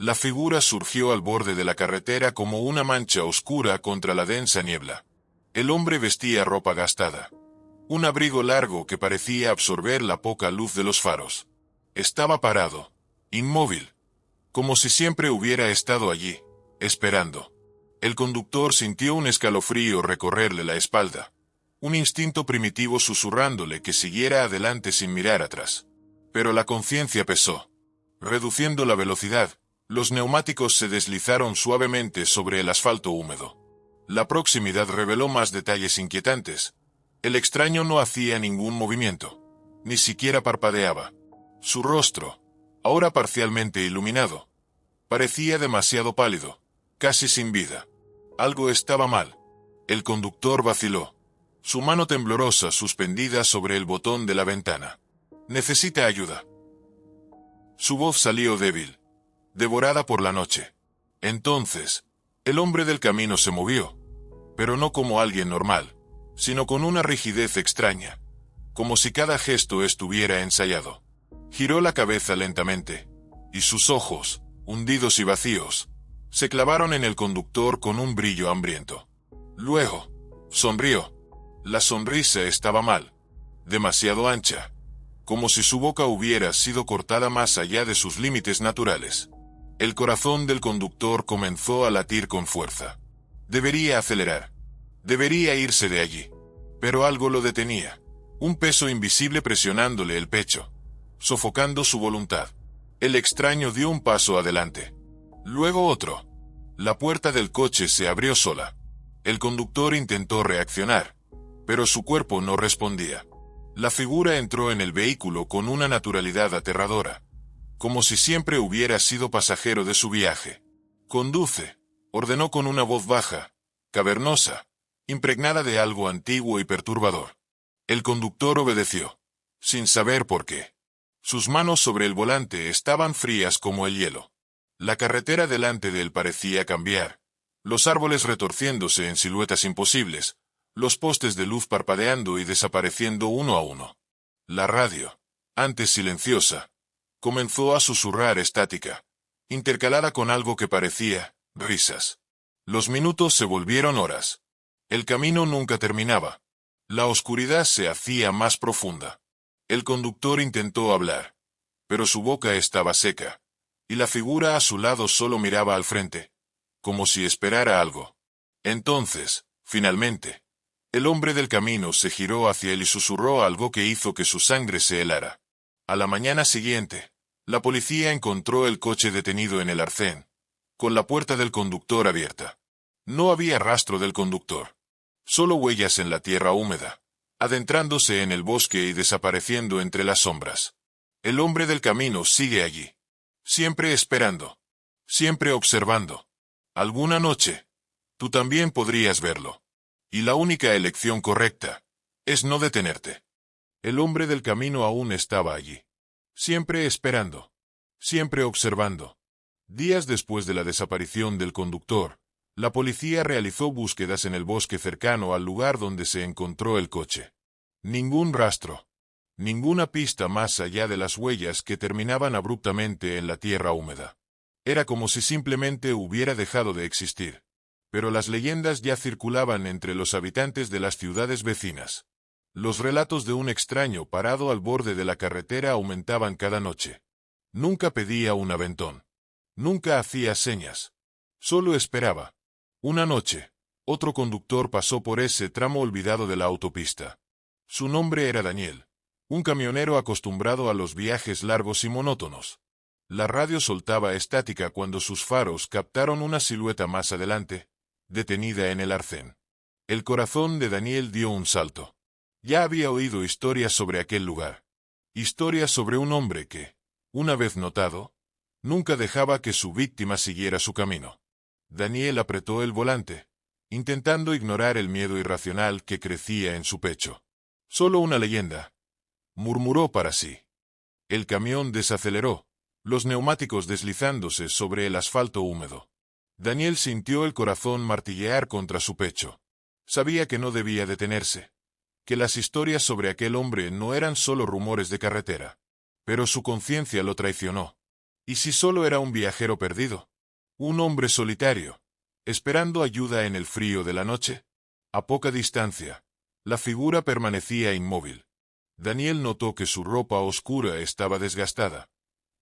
La figura surgió al borde de la carretera como una mancha oscura contra la densa niebla. El hombre vestía ropa gastada. Un abrigo largo que parecía absorber la poca luz de los faros. Estaba parado, inmóvil, como si siempre hubiera estado allí, esperando. El conductor sintió un escalofrío recorrerle la espalda. Un instinto primitivo susurrándole que siguiera adelante sin mirar atrás. Pero la conciencia pesó. Reduciendo la velocidad, los neumáticos se deslizaron suavemente sobre el asfalto húmedo. La proximidad reveló más detalles inquietantes. El extraño no hacía ningún movimiento. Ni siquiera parpadeaba. Su rostro, ahora parcialmente iluminado, parecía demasiado pálido, casi sin vida. Algo estaba mal. El conductor vaciló. Su mano temblorosa suspendida sobre el botón de la ventana. «Necesita ayuda». Su voz salió débil, devorada por la noche. Entonces, el hombre del camino se movió, pero no como alguien normal, sino con una rigidez extraña, como si cada gesto estuviera ensayado. Giró la cabeza lentamente, y sus ojos, hundidos y vacíos, se clavaron en el conductor con un brillo hambriento. Luego, sonrió. La sonrisa estaba mal, demasiado ancha, como si su boca hubiera sido cortada más allá de sus límites naturales. El corazón del conductor comenzó a latir con fuerza. Debería acelerar. Debería irse de allí. Pero algo lo detenía. Un peso invisible presionándole el pecho, sofocando su voluntad. El extraño dio un paso adelante. Luego otro. La puerta del coche se abrió sola. El conductor intentó reaccionar, pero su cuerpo no respondía. La figura entró en el vehículo con una naturalidad aterradora, como si siempre hubiera sido pasajero de su viaje. «Conduce», ordenó con una voz baja, cavernosa, impregnada de algo antiguo y perturbador. El conductor obedeció, sin saber por qué. Sus manos sobre el volante estaban frías como el hielo. La carretera delante de él parecía cambiar, los árboles retorciéndose en siluetas imposibles, los postes de luz parpadeando y desapareciendo uno a uno. La radio, antes silenciosa, comenzó a susurrar estática, intercalada con algo que parecía risas. Los minutos se volvieron horas. El camino nunca terminaba. La oscuridad se hacía más profunda. El conductor intentó hablar, pero su boca estaba seca, y la figura a su lado solo miraba al frente, como si esperara algo. Entonces, finalmente, el hombre del camino se giró hacia él y susurró algo que hizo que su sangre se helara. A la mañana siguiente, la policía encontró el coche detenido en el arcén, con la puerta del conductor abierta. No había rastro del conductor. Solo huellas en la tierra húmeda, adentrándose en el bosque y desapareciendo entre las sombras. El hombre del camino sigue allí, siempre esperando, siempre observando. Alguna noche, tú también podrías verlo. Y la única elección correcta es no detenerte. El hombre del camino aún estaba allí, siempre esperando, siempre observando. Días después de la desaparición del conductor, la policía realizó búsquedas en el bosque cercano al lugar donde se encontró el coche. Ningún rastro, ninguna pista más allá de las huellas que terminaban abruptamente en la tierra húmeda. Era como si simplemente hubiera dejado de existir. Pero las leyendas ya circulaban entre los habitantes de las ciudades vecinas. Los relatos de un extraño parado al borde de la carretera aumentaban cada noche. Nunca pedía un aventón. Nunca hacía señas. Solo esperaba. Una noche, otro conductor pasó por ese tramo olvidado de la autopista. Su nombre era Daniel, un camionero acostumbrado a los viajes largos y monótonos. La radio soltaba estática cuando sus faros captaron una silueta más adelante, detenida en el arcén. El corazón de Daniel dio un salto. Ya había oído historias sobre aquel lugar. Historias sobre un hombre que, una vez notado, nunca dejaba que su víctima siguiera su camino. Daniel apretó el volante, intentando ignorar el miedo irracional que crecía en su pecho. Solo una leyenda, murmuró para sí. El camión desaceleró, los neumáticos deslizándose sobre el asfalto húmedo. Daniel sintió el corazón martillear contra su pecho. Sabía que no debía detenerse, que las historias sobre aquel hombre no eran solo rumores de carretera. Pero su conciencia lo traicionó. ¿Y si solo era un viajero perdido? Un hombre solitario, esperando ayuda en el frío de la noche. A poca distancia, la figura permanecía inmóvil. Daniel notó que su ropa oscura estaba desgastada,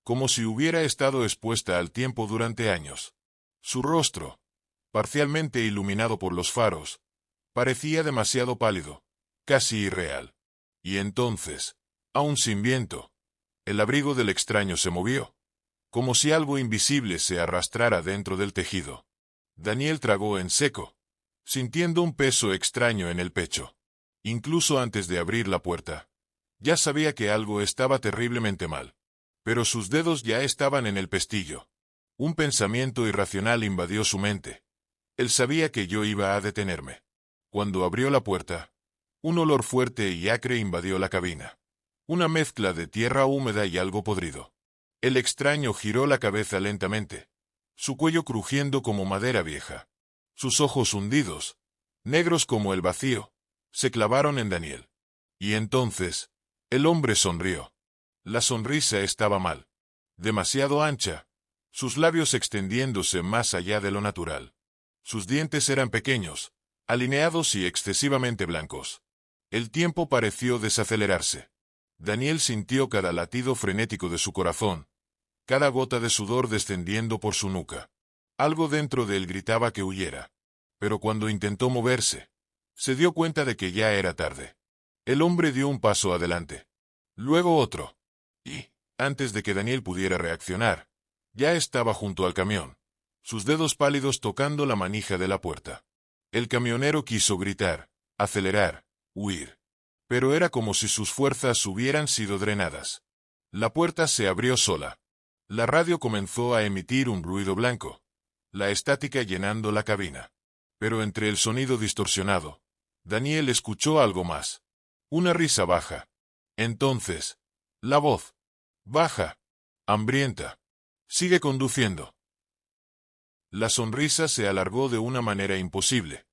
como si hubiera estado expuesta al tiempo durante años. Su rostro, parcialmente iluminado por los faros, parecía demasiado pálido, casi irreal. Y entonces, aún sin viento, el abrigo del extraño se movió, como si algo invisible se arrastrara dentro del tejido. Daniel tragó en seco, sintiendo un peso extraño en el pecho. Incluso antes de abrir la puerta, ya sabía que algo estaba terriblemente mal. Pero sus dedos ya estaban en el pestillo. Un pensamiento irracional invadió su mente. Él sabía que yo iba a detenerme. Cuando abrió la puerta, un olor fuerte y acre invadió la cabina. Una mezcla de tierra húmeda y algo podrido. El extraño giró la cabeza lentamente, su cuello crujiendo como madera vieja. Sus ojos hundidos, negros como el vacío, se clavaron en Daniel. Y entonces, el hombre sonrió. La sonrisa estaba mal. Demasiado ancha, sus labios extendiéndose más allá de lo natural. Sus dientes eran pequeños, alineados y excesivamente blancos. El tiempo pareció desacelerarse. Daniel sintió cada latido frenético de su corazón, cada gota de sudor descendiendo por su nuca. Algo dentro de él gritaba que huyera. Pero cuando intentó moverse, se dio cuenta de que ya era tarde. El hombre dio un paso adelante. Luego otro. Y, antes de que Daniel pudiera reaccionar, ya estaba junto al camión, sus dedos pálidos tocando la manija de la puerta. El camionero quiso gritar, acelerar, huir. Pero era como si sus fuerzas hubieran sido drenadas. La puerta se abrió sola. La radio comenzó a emitir un ruido blanco, la estática llenando la cabina. Pero entre el sonido distorsionado, Daniel escuchó algo más. Una risa baja. Entonces, la voz. Baja. Hambrienta. Sigue conduciendo. La sonrisa se alargó de una manera imposible,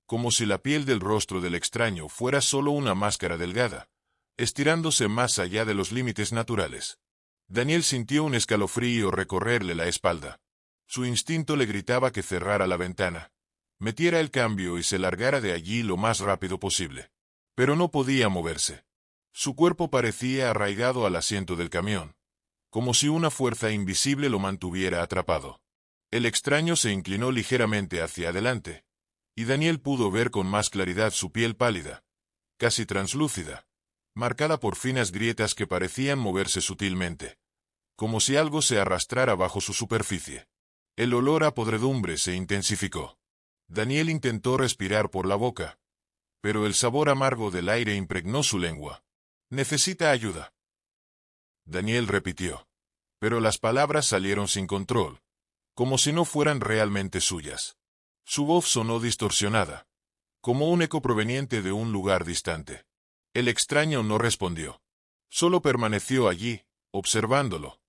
como si la piel del rostro del extraño fuera solo una máscara delgada, estirándose más allá de los límites naturales. Daniel sintió un escalofrío recorrerle la espalda. Su instinto le gritaba que cerrara la ventana, metiera el cambio y se largara de allí lo más rápido posible. Pero no podía moverse. Su cuerpo parecía arraigado al asiento del camión, como si una fuerza invisible lo mantuviera atrapado. El extraño se inclinó ligeramente hacia adelante, y Daniel pudo ver con más claridad su piel pálida, casi translúcida, marcada por finas grietas que parecían moverse sutilmente, como si algo se arrastrara bajo su superficie. El olor a podredumbre se intensificó. Daniel intentó respirar por la boca, pero el sabor amargo del aire impregnó su lengua. «Necesita ayuda». Daniel repitió, pero las palabras salieron sin control, como si no fueran realmente suyas. Su voz sonó distorsionada, como un eco proveniente de un lugar distante. El extraño no respondió. Solo permaneció allí, observándolo,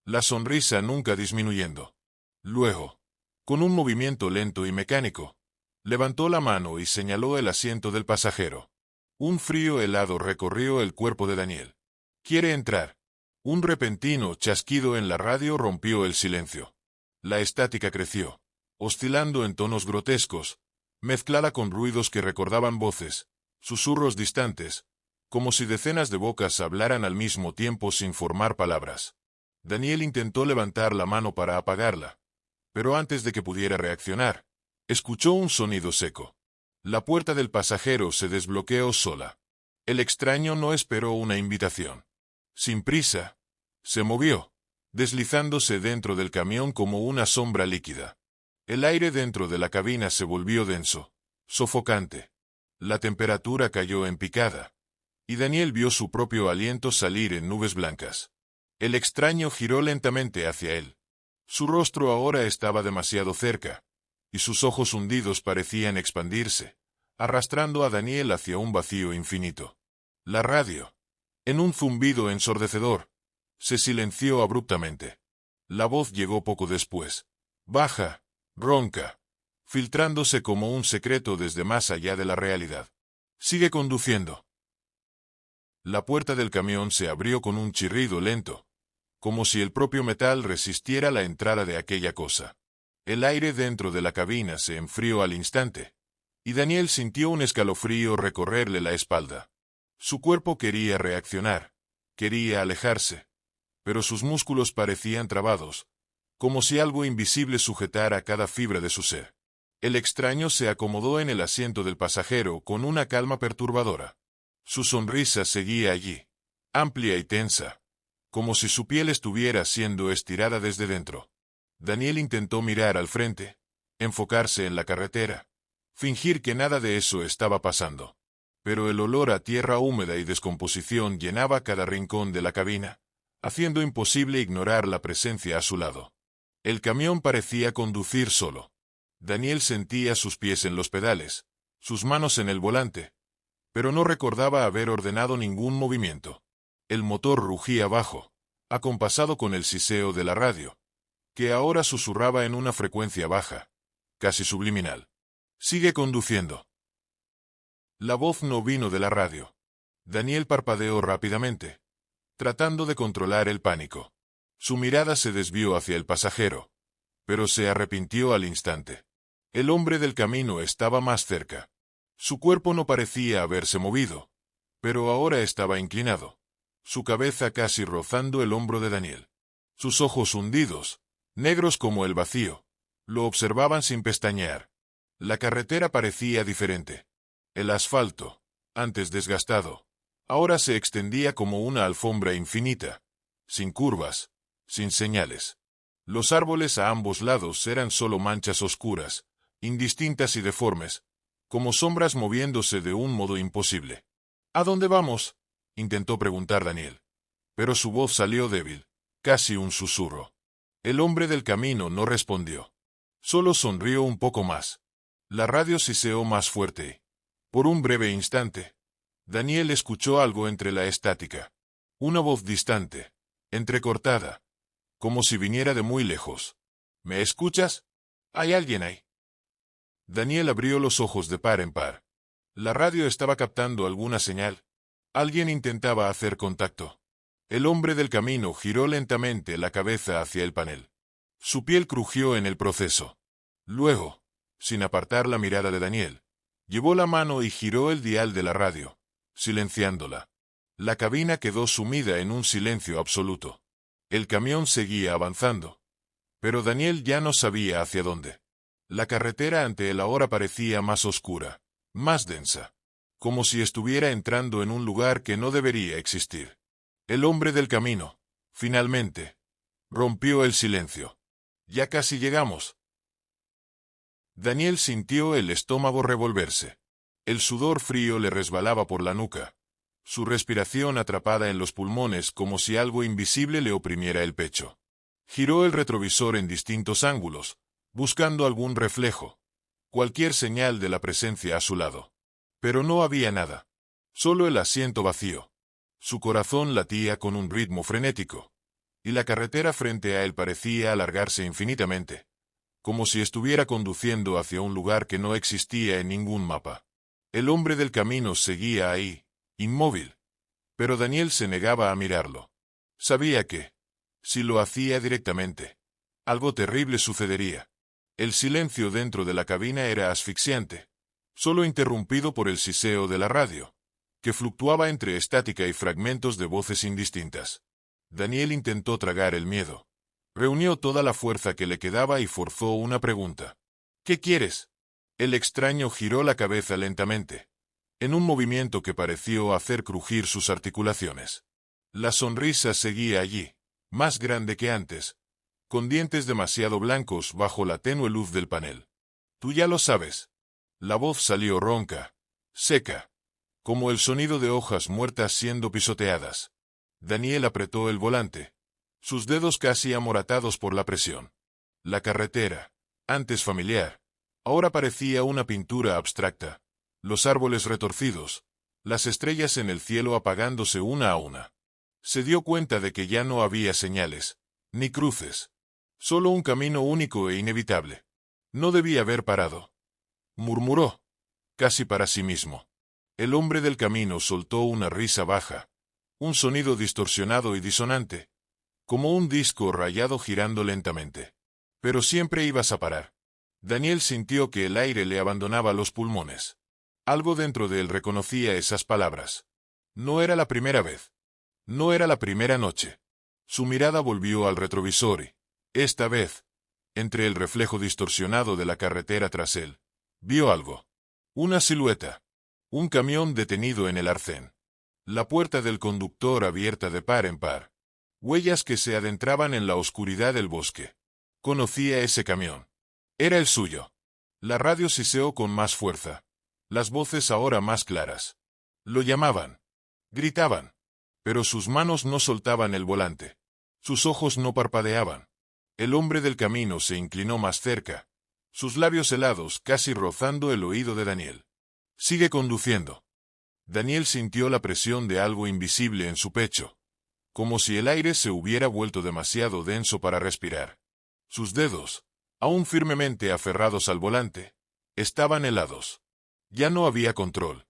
la sonrisa nunca disminuyendo. Luego, con un movimiento lento y mecánico, levantó la mano y señaló el asiento del pasajero. Un frío helado recorrió el cuerpo de Daniel. «¿Quiere entrar?» Un repentino chasquido en la radio rompió el silencio. La estática creció, oscilando en tonos grotescos, mezclada con ruidos que recordaban voces, susurros distantes, como si decenas de bocas hablaran al mismo tiempo sin formar palabras. Daniel intentó levantar la mano para apagarla, pero antes de que pudiera reaccionar, escuchó un sonido seco. La puerta del pasajero se desbloqueó sola. El extraño no esperó una invitación. Sin prisa, se movió, deslizándose dentro del camión como una sombra líquida. El aire dentro de la cabina se volvió denso, sofocante. La temperatura cayó en picada, y Daniel vio su propio aliento salir en nubes blancas. El extraño giró lentamente hacia él. Su rostro ahora estaba demasiado cerca, y sus ojos hundidos parecían expandirse, arrastrando a Daniel hacia un vacío infinito. La radio, en un zumbido ensordecedor, se silenció abruptamente. La voz llegó poco después, baja, ronca, filtrándose como un secreto desde más allá de la realidad. «Sigue conduciendo». La puerta del camión se abrió con un chirrido lento, como si el propio metal resistiera la entrada de aquella cosa. El aire dentro de la cabina se enfrió al instante, y Daniel sintió un escalofrío recorrerle la espalda. Su cuerpo quería reaccionar, quería alejarse, pero sus músculos parecían trabados, como si algo invisible sujetara cada fibra de su ser. El extraño se acomodó en el asiento del pasajero con una calma perturbadora. Su sonrisa seguía allí, amplia y tensa, como si su piel estuviera siendo estirada desde dentro. Daniel intentó mirar al frente, enfocarse en la carretera, fingir que nada de eso estaba pasando. Pero el olor a tierra húmeda y descomposición llenaba cada rincón de la cabina, haciendo imposible ignorar la presencia a su lado. El camión parecía conducir solo. Daniel sentía sus pies en los pedales, sus manos en el volante, pero no recordaba haber ordenado ningún movimiento. El motor rugía bajo, acompasado con el siseo de la radio, que ahora susurraba en una frecuencia baja, casi subliminal. «Sigue conduciendo». La voz no vino de la radio. Daniel parpadeó rápidamente, tratando de controlar el pánico. Su mirada se desvió hacia el pasajero, pero se arrepintió al instante. El hombre del camino estaba más cerca. Su cuerpo no parecía haberse movido, pero ahora estaba inclinado, su cabeza casi rozando el hombro de Daniel. Sus ojos hundidos, negros como el vacío, lo observaban sin pestañear. La carretera parecía diferente. El asfalto, antes desgastado, ahora se extendía como una alfombra infinita, sin curvas, sin señales. Los árboles a ambos lados eran solo manchas oscuras, indistintas y deformes, como sombras moviéndose de un modo imposible. «¿A dónde vamos?», intentó preguntar Daniel. Pero su voz salió débil, casi un susurro. El hombre del camino no respondió. Solo sonrió un poco más. La radio siseó más fuerte. Por un breve instante, Daniel escuchó algo entre la estática. Una voz distante, entrecortada, como si viniera de muy lejos. «¿Me escuchas? ¿Hay alguien ahí?». Daniel abrió los ojos de par en par. La radio estaba captando alguna señal. Alguien intentaba hacer contacto. El hombre del camino giró lentamente la cabeza hacia el panel. Su piel crujió en el proceso. Luego, sin apartar la mirada de Daniel, llevó la mano y giró el dial de la radio, silenciándola. La cabina quedó sumida en un silencio absoluto. El camión seguía avanzando, pero Daniel ya no sabía hacia dónde. La carretera ante él ahora parecía más oscura, más densa, como si estuviera entrando en un lugar que no debería existir. El hombre del camino, finalmente, rompió el silencio. «Ya casi llegamos». Daniel sintió el estómago revolverse. El sudor frío le resbalaba por la nuca, su respiración atrapada en los pulmones como si algo invisible le oprimiera el pecho. Giró el retrovisor en distintos ángulos, buscando algún reflejo, cualquier señal de la presencia a su lado. Pero no había nada. Solo el asiento vacío. Su corazón latía con un ritmo frenético, y la carretera frente a él parecía alargarse infinitamente, como si estuviera conduciendo hacia un lugar que no existía en ningún mapa. El hombre del camino seguía ahí, inmóvil, pero Daniel se negaba a mirarlo. Sabía que, si lo hacía directamente, algo terrible sucedería. El silencio dentro de la cabina era asfixiante, solo interrumpido por el siseo de la radio, que fluctuaba entre estática y fragmentos de voces indistintas. Daniel intentó tragar el miedo. Reunió toda la fuerza que le quedaba y forzó una pregunta. «¿Qué quieres?». El extraño giró la cabeza lentamente, en un movimiento que pareció hacer crujir sus articulaciones. La sonrisa seguía allí, más grande que antes, con dientes demasiado blancos bajo la tenue luz del panel. «Tú ya lo sabes». La voz salió ronca, seca, como el sonido de hojas muertas siendo pisoteadas. Daniel apretó el volante, sus dedos casi amoratados por la presión. La carretera, antes familiar, ahora parecía una pintura abstracta. Los árboles retorcidos, las estrellas en el cielo apagándose una a una. Se dio cuenta de que ya no había señales, ni cruces. Solo un camino único e inevitable. No debía haber parado. Murmuró, casi para sí mismo. El hombre del camino soltó una risa baja, un sonido distorsionado y disonante, como un disco rayado girando lentamente. Pero siempre ibas a parar. Daniel sintió que el aire le abandonaba los pulmones. Algo dentro de él reconocía esas palabras. No era la primera vez. No era la primera noche. Su mirada volvió al retrovisor y, esta vez, entre el reflejo distorsionado de la carretera tras él, vio algo. Una silueta. Un camión detenido en el arcén. La puerta del conductor abierta de par en par. Huellas que se adentraban en la oscuridad del bosque. Conocía ese camión. Era el suyo. La radio siseó con más fuerza. Las voces ahora más claras. Lo llamaban. Gritaban. Pero sus manos no soltaban el volante. Sus ojos no parpadeaban. El hombre del camino se inclinó más cerca. Sus labios helados casi rozando el oído de Daniel. Sigue conduciendo. Daniel sintió la presión de algo invisible en su pecho. Como si el aire se hubiera vuelto demasiado denso para respirar. Sus dedos, aún firmemente aferrados al volante, estaban helados. Ya no había control.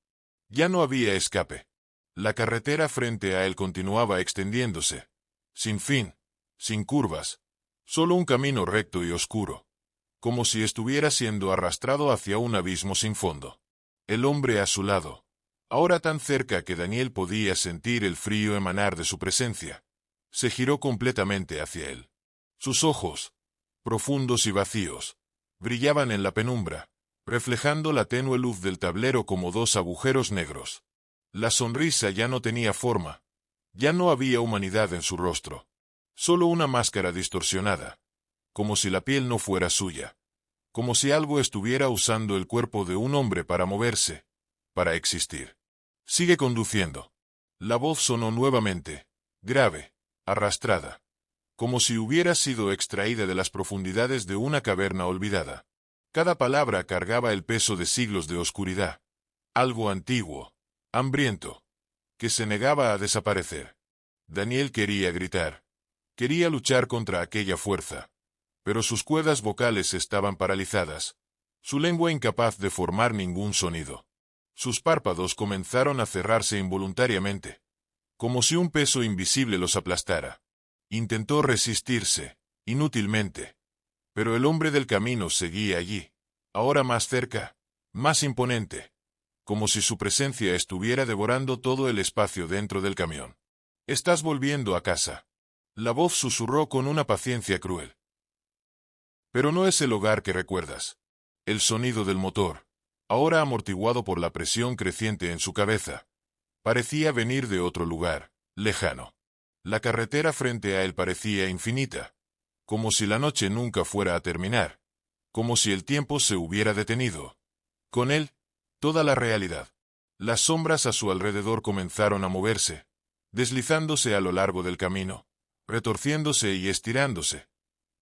Ya no había escape. La carretera frente a él continuaba extendiéndose. Sin fin, sin curvas. Solo un camino recto y oscuro. Como si estuviera siendo arrastrado hacia un abismo sin fondo. El hombre a su lado. Ahora tan cerca que Daniel podía sentir el frío emanar de su presencia. Se giró completamente hacia él. Sus ojos, profundos y vacíos, brillaban en la penumbra, reflejando la tenue luz del tablero como dos agujeros negros. La sonrisa ya no tenía forma. Ya no había humanidad en su rostro. Solo una máscara distorsionada. Como si la piel no fuera suya. Como si algo estuviera usando el cuerpo de un hombre para moverse, para existir. Sigue conduciendo. La voz sonó nuevamente, grave, arrastrada. Como si hubiera sido extraída de las profundidades de una caverna olvidada. Cada palabra cargaba el peso de siglos de oscuridad. Algo antiguo, hambriento, que se negaba a desaparecer. Daniel quería gritar. Quería luchar contra aquella fuerza. Pero sus cuerdas vocales estaban paralizadas. Su lengua incapaz de formar ningún sonido. Sus párpados comenzaron a cerrarse involuntariamente. Como si un peso invisible los aplastara. Intentó resistirse, inútilmente. Pero el hombre del camino seguía allí. Ahora más cerca, más imponente. Como si su presencia estuviera devorando todo el espacio dentro del camión. «Estás volviendo a casa». La voz susurró con una paciencia cruel. Pero no es el hogar que recuerdas. El sonido del motor, ahora amortiguado por la presión creciente en su cabeza, parecía venir de otro lugar, lejano. La carretera frente a él parecía infinita, como si la noche nunca fuera a terminar, como si el tiempo se hubiera detenido. Con él, toda la realidad. Las sombras a su alrededor comenzaron a moverse, deslizándose a lo largo del camino, retorciéndose y estirándose,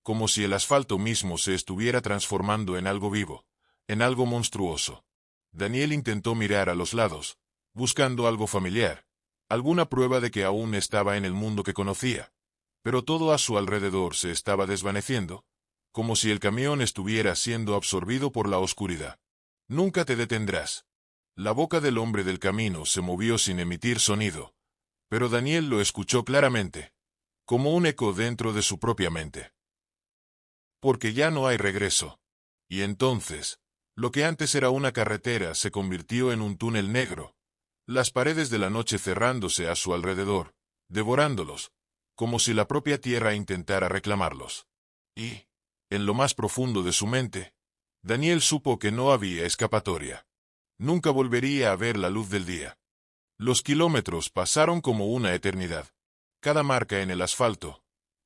como si el asfalto mismo se estuviera transformando en algo vivo, en algo monstruoso. Daniel intentó mirar a los lados, buscando algo familiar, alguna prueba de que aún estaba en el mundo que conocía. Pero todo a su alrededor se estaba desvaneciendo, como si el camión estuviera siendo absorbido por la oscuridad. «Nunca te detendrás». La boca del hombre del camino se movió sin emitir sonido, pero Daniel lo escuchó claramente, como un eco dentro de su propia mente. «Porque ya no hay regreso». Y entonces, lo que antes era una carretera se convirtió en un túnel negro, las paredes de la noche cerrándose a su alrededor, devorándolos, como si la propia tierra intentara reclamarlos. Y, en lo más profundo de su mente, Daniel supo que no había escapatoria. Nunca volvería a ver la luz del día. Los kilómetros pasaron como una eternidad. Cada marca en el asfalto,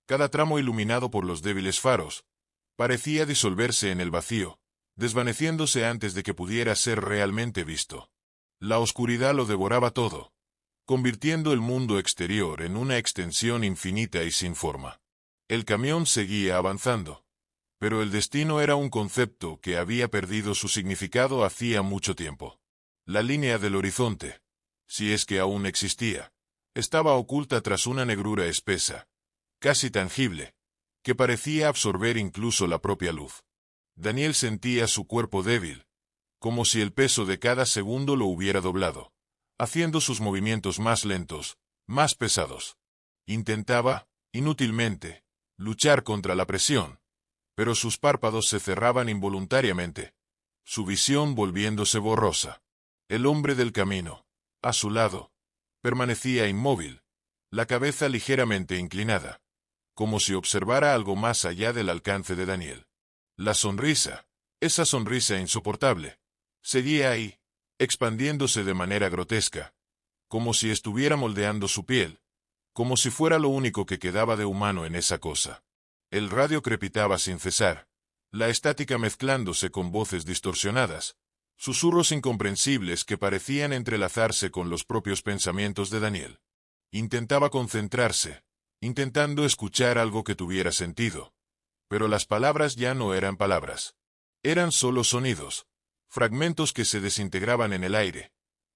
cada tramo iluminado por los débiles faros, parecía disolverse en el vacío, desvaneciéndose antes de que pudiera ser realmente visto. La oscuridad lo devoraba todo, convirtiendo el mundo exterior en una extensión infinita y sin forma. El camión seguía avanzando, pero el destino era un concepto que había perdido su significado hacía mucho tiempo. La línea del horizonte, si es que aún existía, estaba oculta tras una negrura espesa, casi tangible, que parecía absorber incluso la propia luz. Daniel sentía su cuerpo débil, como si el peso de cada segundo lo hubiera doblado, haciendo sus movimientos más lentos, más pesados. Intentaba inútilmente, luchar contra la presión, pero sus párpados se cerraban involuntariamente, su visión volviéndose borrosa. El hombre del camino, a su lado, permanecía inmóvil, la cabeza ligeramente inclinada, como si observara algo más allá del alcance de Daniel. La sonrisa, esa sonrisa insoportable, seguía ahí, expandiéndose de manera grotesca, como si estuviera moldeando su piel, como si fuera lo único que quedaba de humano en esa cosa. El radio crepitaba sin cesar, la estática mezclándose con voces distorsionadas, susurros incomprensibles que parecían entrelazarse con los propios pensamientos de Daniel. Intentaba concentrarse, intentando escuchar algo que tuviera sentido, pero las palabras ya no eran palabras. Eran solo sonidos, fragmentos que se desintegraban en el aire,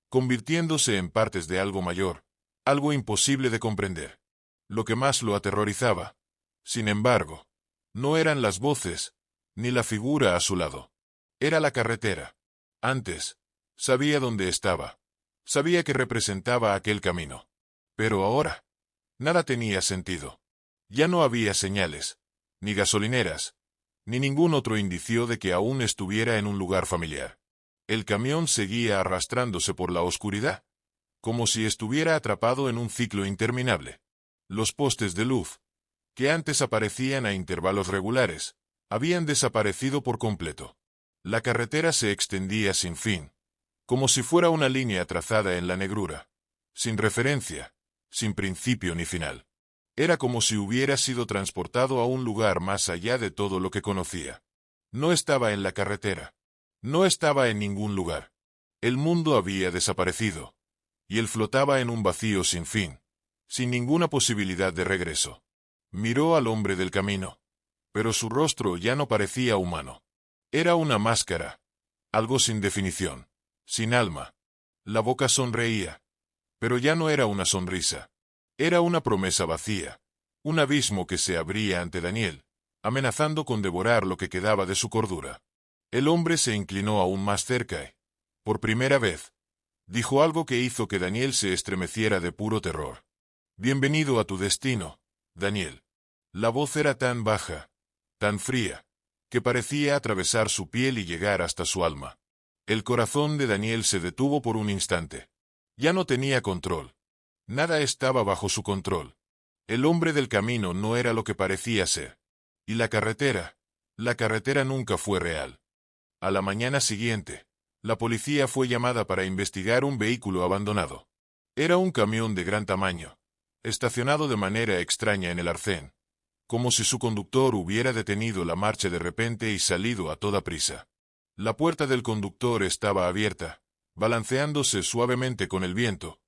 convirtiéndose en partes de algo mayor, algo imposible de comprender. Lo que más lo aterrorizaba, sin embargo, no eran las voces, ni la figura a su lado. Era la carretera. Antes, sabía dónde estaba. Sabía que representaba aquel camino. Pero ahora, nada tenía sentido. Ya no había señales, ni gasolineras, ni ningún otro indicio de que aún estuviera en un lugar familiar. El camión seguía arrastrándose por la oscuridad, como si estuviera atrapado en un ciclo interminable. Los postes de luz, que antes aparecían a intervalos regulares, habían desaparecido por completo. La carretera se extendía sin fin, como si fuera una línea trazada en la negrura, sin referencia, sin principio ni final. Era como si hubiera sido transportado a un lugar más allá de todo lo que conocía. No estaba en la carretera. No estaba en ningún lugar. El mundo había desaparecido, y él flotaba en un vacío sin fin, sin ninguna posibilidad de regreso. Miró al hombre del camino, pero su rostro ya no parecía humano. Era una máscara, algo sin definición, sin alma. La boca sonreía, pero ya no era una sonrisa. Era una promesa vacía, un abismo que se abría ante Daniel, amenazando con devorar lo que quedaba de su cordura. El hombre se inclinó aún más cerca y, por primera vez, dijo algo que hizo que Daniel se estremeciera de puro terror. Bienvenido a tu destino, Daniel. La voz era tan baja, tan fría, que parecía atravesar su piel y llegar hasta su alma. El corazón de Daniel se detuvo por un instante. Ya no tenía control. Nada estaba bajo su control. El hombre del camino no era lo que parecía ser. Y la carretera nunca fue real. A la mañana siguiente, la policía fue llamada para investigar un vehículo abandonado. Era un camión de gran tamaño, estacionado de manera extraña en el arcén, como si su conductor hubiera detenido la marcha de repente y salido a toda prisa. La puerta del conductor estaba abierta, balanceándose suavemente con el viento,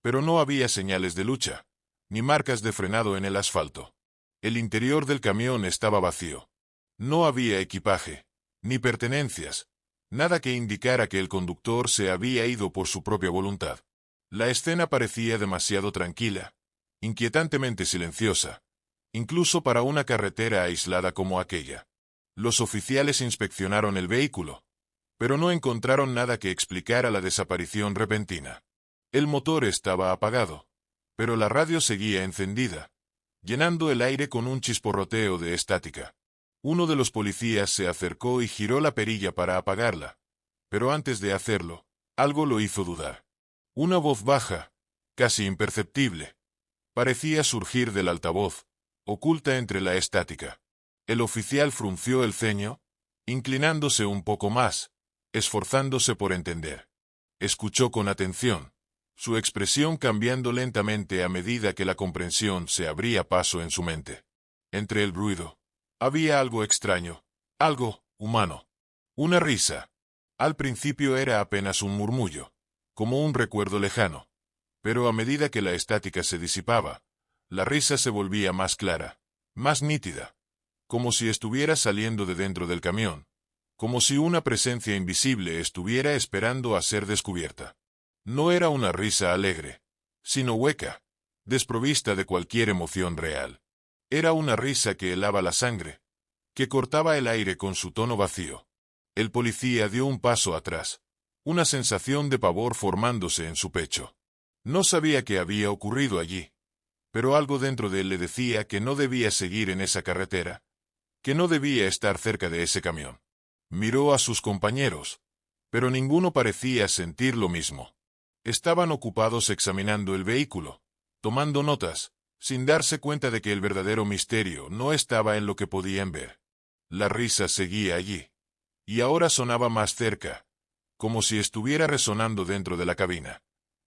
pero no había señales de lucha, ni marcas de frenado en el asfalto. El interior del camión estaba vacío. No había equipaje, ni pertenencias, nada que indicara que el conductor se había ido por su propia voluntad. La escena parecía demasiado tranquila, inquietantemente silenciosa, incluso para una carretera aislada como aquella. Los oficiales inspeccionaron el vehículo, pero no encontraron nada que explicara la desaparición repentina. El motor estaba apagado, pero la radio seguía encendida, llenando el aire con un chisporroteo de estática. Uno de los policías se acercó y giró la perilla para apagarla, pero antes de hacerlo, algo lo hizo dudar. Una voz baja, casi imperceptible, parecía surgir del altavoz, oculta entre la estática. El oficial frunció el ceño, inclinándose un poco más, esforzándose por entender. Escuchó con atención, su expresión cambiando lentamente a medida que la comprensión se abría paso en su mente. Entre el ruido, había algo extraño, algo humano. Una risa. Al principio era apenas un murmullo, como un recuerdo lejano, pero a medida que la estática se disipaba, la risa se volvía más clara, más nítida, como si estuviera saliendo de dentro del camión, como si una presencia invisible estuviera esperando a ser descubierta. No era una risa alegre, sino hueca, desprovista de cualquier emoción real. Era una risa que helaba la sangre, que cortaba el aire con su tono vacío. El policía dio un paso atrás, una sensación de pavor formándose en su pecho. No sabía qué había ocurrido allí, Pero algo dentro de él le decía que no debía seguir en esa carretera, que no debía estar cerca de ese camión. Miró a sus compañeros, pero ninguno parecía sentir lo mismo. Estaban ocupados examinando el vehículo, tomando notas, sin darse cuenta de que el verdadero misterio no estaba en lo que podían ver. La risa seguía allí, y ahora sonaba más cerca, como si estuviera resonando dentro de la cabina,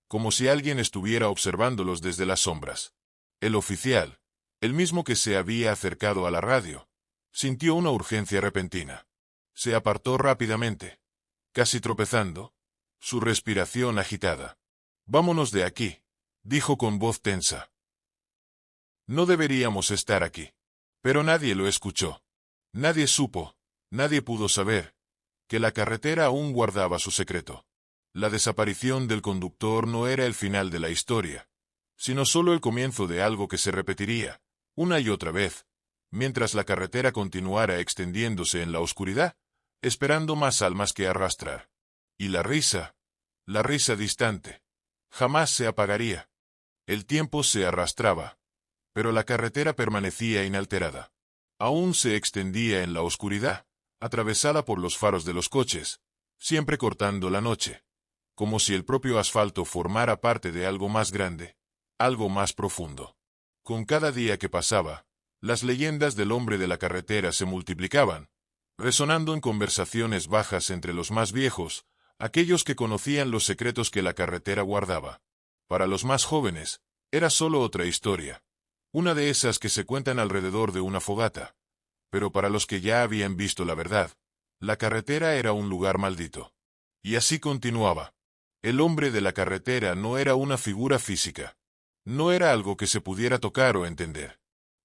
como si alguien estuviera observándolos desde las sombras. El oficial, el mismo que se había acercado a la radio, sintió una urgencia repentina. Se apartó rápidamente, casi tropezando, su respiración agitada. «Vámonos de aquí», dijo con voz tensa. «No deberíamos estar aquí». Pero nadie lo escuchó. Nadie supo, nadie pudo saber, que la carretera aún guardaba su secreto. La desaparición del conductor no era el final de la historia, sino solo el comienzo de algo que se repetiría, una y otra vez, mientras la carretera continuara extendiéndose en la oscuridad, esperando más almas que arrastrar. Y la risa distante, jamás se apagaría. El tiempo se arrastraba, pero la carretera permanecía inalterada. Aún se extendía en la oscuridad, atravesada por los faros de los coches, siempre cortando la noche, como si el propio asfalto formara parte de algo más grande, algo más profundo. Con cada día que pasaba, las leyendas del hombre de la carretera se multiplicaban, resonando en conversaciones bajas entre los más viejos, aquellos que conocían los secretos que la carretera guardaba. Para los más jóvenes, era solo otra historia, una de esas que se cuentan alrededor de una fogata. Pero para los que ya habían visto la verdad, la carretera era un lugar maldito. Y así continuaba. El hombre de la carretera no era una figura física. No era algo que se pudiera tocar o entender.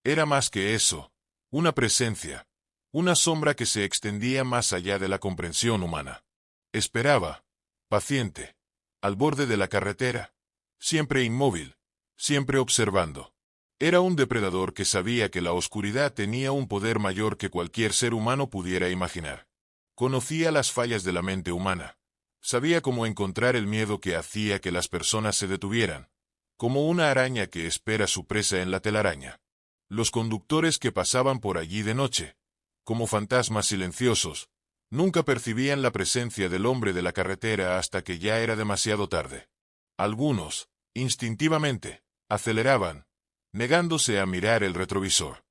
Era más que eso, una presencia, una sombra que se extendía más allá de la comprensión humana. Esperaba, paciente, al borde de la carretera, siempre inmóvil, siempre observando. Era un depredador que sabía que la oscuridad tenía un poder mayor que cualquier ser humano pudiera imaginar. Conocía las fallas de la mente humana. Sabía cómo encontrar el miedo que hacía que las personas se detuvieran, como una araña que espera su presa en la telaraña. Los conductores que pasaban por allí de noche, como fantasmas silenciosos, nunca percibían la presencia del hombre de la carretera hasta que ya era demasiado tarde. Algunos, instintivamente, aceleraban, negándose a mirar el retrovisor.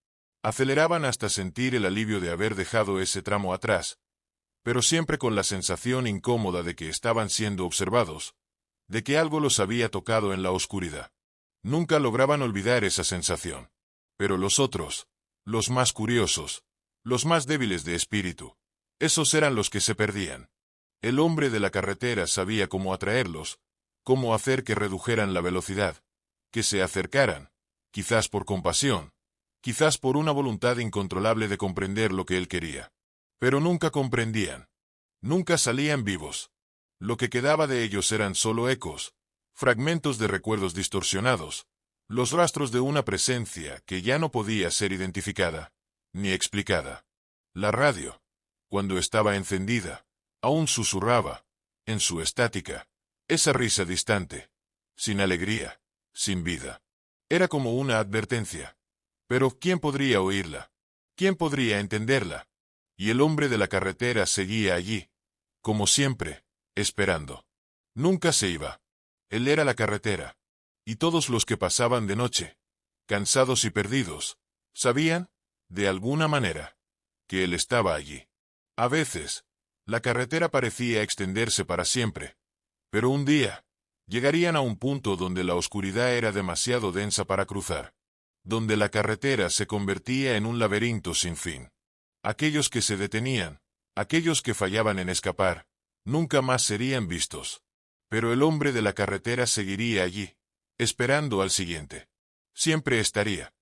Aceleraban hasta sentir el alivio de haber dejado ese tramo atrás, pero siempre con la sensación incómoda de que estaban siendo observados, de que algo los había tocado en la oscuridad. Nunca lograban olvidar esa sensación. Pero los otros, los más curiosos, los más débiles de espíritu, esos eran los que se perdían. El hombre de la carretera sabía cómo atraerlos, cómo hacer que redujeran la velocidad, que se acercaran, quizás por compasión, quizás por una voluntad incontrolable de comprender lo que él quería. Pero nunca comprendían. Nunca salían vivos. Lo que quedaba de ellos eran solo ecos, fragmentos de recuerdos distorsionados, los rastros de una presencia que ya no podía ser identificada, ni explicada. La radio, cuando estaba encendida, aún susurraba, en su estática, esa risa distante, sin alegría, sin vida. Era como una advertencia. Pero ¿quién podría oírla? ¿Quién podría entenderla? Y el hombre de la carretera seguía allí, como siempre, esperando. Nunca se iba. Él era la carretera. Y todos los que pasaban de noche, cansados y perdidos, sabían, de alguna manera, que él estaba allí. A veces, la carretera parecía extenderse para siempre. Pero un día, llegarían a un punto donde la oscuridad era demasiado densa para cruzar, donde la carretera se convertía en un laberinto sin fin. Aquellos que se detenían, aquellos que fallaban en escapar, nunca más serían vistos. Pero el hombre de la carretera seguiría allí, esperando al siguiente. Siempre estaría.